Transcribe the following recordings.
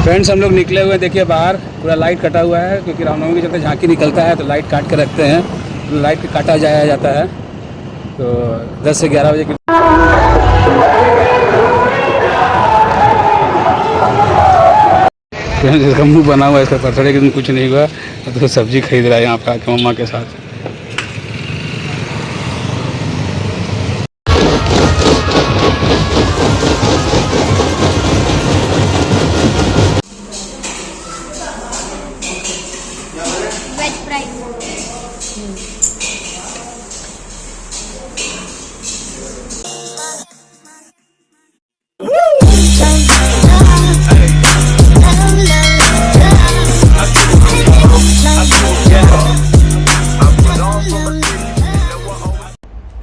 Friends हम लोग निकले हुए हैं, देखिए बाहर पूरा लाइट कटा हुआ है क्योंकि रामनवमी के चलते झांकी निकलता है तो लाइट काट के रखते हैं। तो लाइट काटा जाया जाता है तो 10 से 11 बजे की इसका मुँह बना हुआ है। इसका बर्थडे के दिन कुछ नहीं हुआ तो सब्जी खरीद रहा है यहाँ पे आके मम्मा के साथ। Veg fry.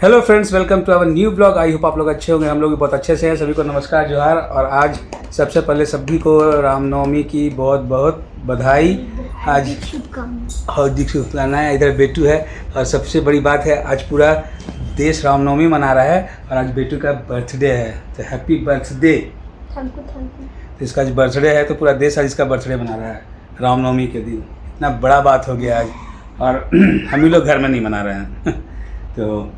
Hello friends, welcome to our new blog. I hope आप लोग अच्छे होंगे। हम लोग भी बहुत अच्छे से हैं। सभी को नमस्कार, जोहार। और आज सबसे पहले सभी को रामनवमी की बहुत बहुत बधाई। आज हार्दिक शुभकामनाएं। इधर बेटू है और सबसे बड़ी बात है आज पूरा देश रामनवमी मना रहा है और आज बेटू का बर्थडे है तो हैप्पी बर्थडे। Thank you. तो इसका आज बर्थडे है तो पूरा देश आज इसका बर्थडे मना रहा है रामनवमी के दिन। इतना बड़ा बात हो गया आज और हम ही लोग घर में नहीं मना रहे हैं तो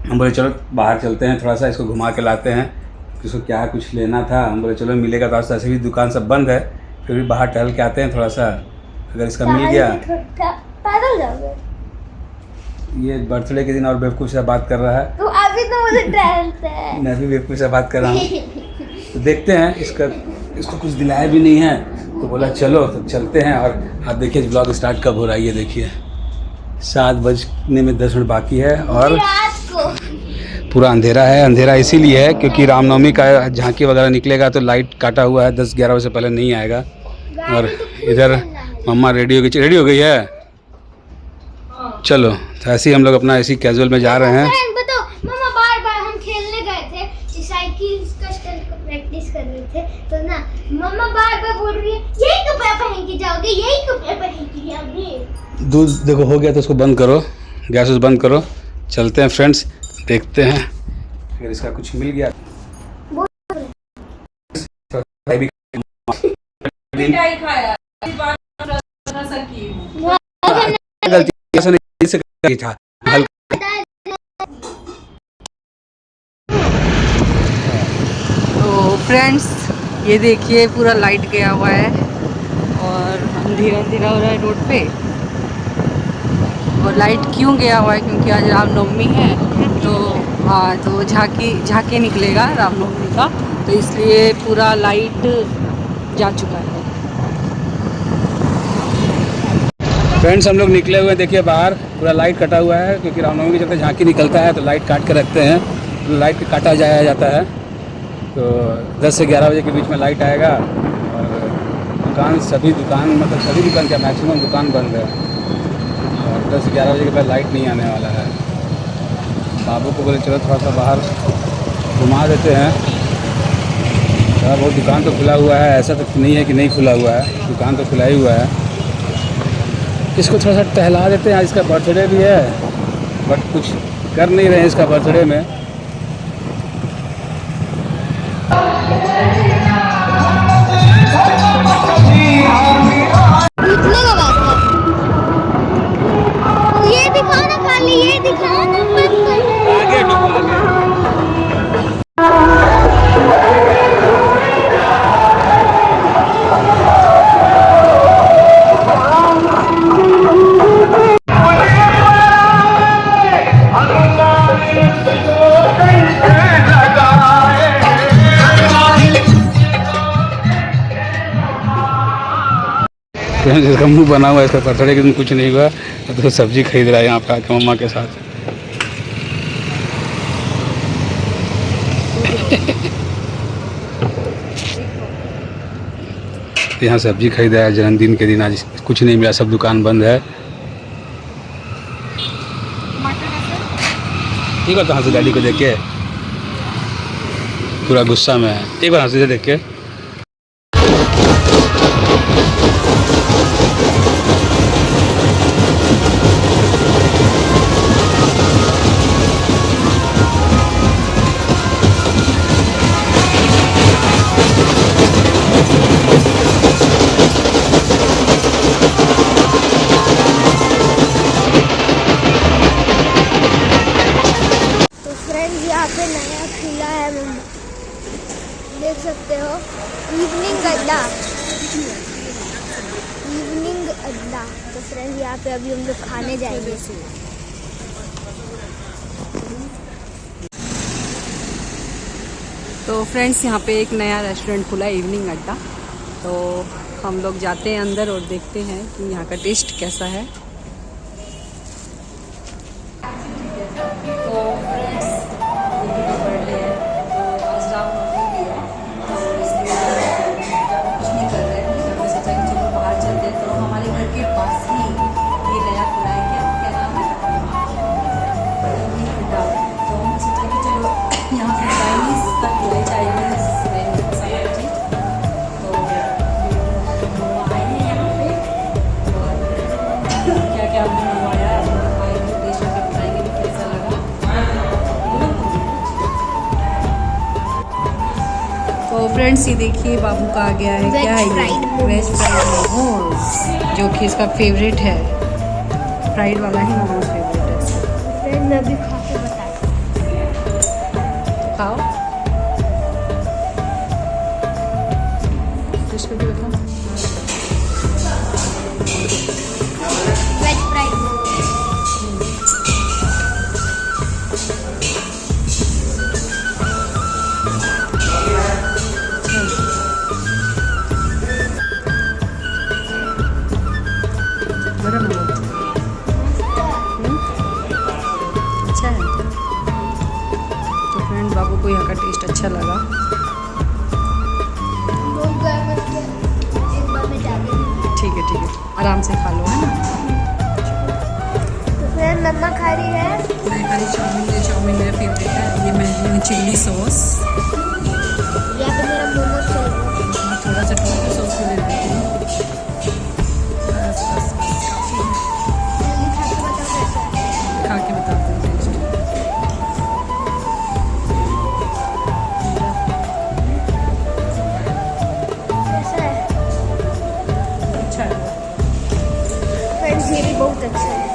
हम बोले चलो बाहर चलते हैं, थोड़ा सा इसको घुमा के लाते हैं। इसको क्या कुछ लेना था, हम बोले चलो मिलेगा तो आज ऐसे भी दुकान सब बंद है, फिर भी बाहर टहल के आते हैं थोड़ा सा, अगर इसका मिल गया। पैदल जाओगे? ये बर्थडे के दिन और बेवकूफ़ से बात कर रहा है। तो अभी तो मुझे टहलते हैं। मैं भी बेवकूफ़ से बात कर रहा हूँ तो देखते हैं। इसको कुछ दिलाया भी नहीं है तो बोला चलो तो चलते हैं। और आप देखिए ब्लॉग स्टार्ट कब हो रहा है, ये देखिए 7:10 बाकी है और पूरा अंधेरा है। अंधेरा इसीलिए है क्योंकि रामनवमी का झांकी वगैरह निकलेगा तो लाइट काटा हुआ है, 10-11 बजे से पहले नहीं आएगा। और इधर मम्मा रेडी हो गई है। चलो तो ऐसे ही हम लोग अपना ऐसी कैजुअल में जा रहे हैं। बताओ मम्मा, बार हम खेलने गए थे, साइकिल का स्टंट को प्रैक्टिस कर रहे थे तो ना मम्मा बार बोल रही है यही कपड़े पहन के जाओगे, यही कपड़े पहन के जाओगे। दूध देखो हो गया तो उसको बंद करो, गैस बंद करो। चलते हैं फ्रेंड्स, देखते हैं अगर इसका कुछ मिल गया। गलती था। तो फ्रेंड्स ये देखिए पूरा लाइट गया हुआ है और अंधेरा हो रहा है रोड पे। और लाइट क्यों गया हुआ है? क्योंकि आज रामनवमी है तो हाँ, तो झांकी निकलेगा रामनवमी का, तो इसलिए पूरा लाइट जा चुका है। फ्रेंड्स हम लोग निकले हुए हैं, देखिए बाहर पूरा लाइट कटा हुआ है क्योंकि रामनवमी के चलते झांकी निकलता है तो लाइट काट के रखते हैं। तो लाइट काटा जाया जाता है तो 10 से 11 बजे के बीच में लाइट आएगा। और सभी दुकान क्या मैक्सिमम दुकान बंद है और 10 से 11 बजे के बाद लाइट नहीं आने वाला है। बाबू को बोले चलो थोड़ा सा बाहर घुमा देते हैं। थोड़ा बहुत दुकान तो खुला हुआ है, ऐसा तो नहीं है कि नहीं खुला हुआ है, दुकान तो खुला ही हुआ है। इसको थोड़ा सा टहला देते हैं। आज इसका बर्थडे भी है बट कुछ कर नहीं रहे हैं इसका बर्थडे में। ये दिखाना खाली, ये दिखाना इसका मुँह बना हुआ है। इसका बर्थडे के दिन कुछ नहीं हुआ तो सब्जी खरीद रहा है यहाँ पे आके मम्मा के साथ। यहाँ सब्जी खरीदा है जन्मदिन के दिन। आज कुछ नहीं मिला, सब दुकान बंद है। एक बार कहाँ से गाड़ी को देख के पूरा गुस्सा में है। एक बार हंसी से देख के इवनिंग अड्डा, इवनिंग अड्डा। तो फ्रेंड्स यहाँ पे अभी हम लोग खाने जाएंगे। तो फ्रेंड्स यहाँ पे एक नया रेस्टोरेंट खुला है, इवनिंग अड्डा। तो हम लोग जाते हैं अंदर और देखते हैं कि यहाँ का टेस्ट कैसा है। तो फ्रेंड्स बर्थडे है, तो आज रामनवमी भी है, तो इसलिए कुछ नहीं कर रहे हैं। हमने सोचा कि चलो बाहर चलते हैं। तो हमारे घर के पास ही ये नया खुला है, क्या नाम है, इवनिंग अड्डा। तो हमने सोचा कि चलो यहाँ पे चाइनीज़ का खुला है, चाइनीज़ सब्जी। तो हम आए हैं यहाँ पे और क्या क्या हमने मंगवाया है, हम लोग आएंगे टेस्ट करके बताएंगे कि कैसा लगा। तो फ्रेंड्स ये देखिए बाबू का आ गया है, क्या है ये, वेज फ्राइड मोमोज, जो कि इसका फेवरेट है। फ्राइड वाला ही मोमोज फेवरेट है इसका। फ्रेंड मैं भी खा के बताती हूँ। खाओ, टेस्ट करके बताओ। वेज फ्राइड गरम है, अच्छा है। तो फ्रेंड बाबू को यहाँ का टेस्ट अच्छा लगा। एक बार में जाके। ठीक है, आराम से खा लो, है ना। तो फ्रेंड मम्मा खा रही है। मैं खाली चाउमीन मेरा फेवरेट है। ये मैं चिल्ली सॉस, यहाँ पे मेरा मोमोज चल रहा है। थोड़ा सा टोमेटो सॉस भी ले लेती हूँ। बस काफ़ी है। जल्दी खा के बताओ कैसा है। खा के बताते हैं टेस्ट। कैसा है? अच्छा है। फ्रेंड्स ये भी बहुत अच्छा है।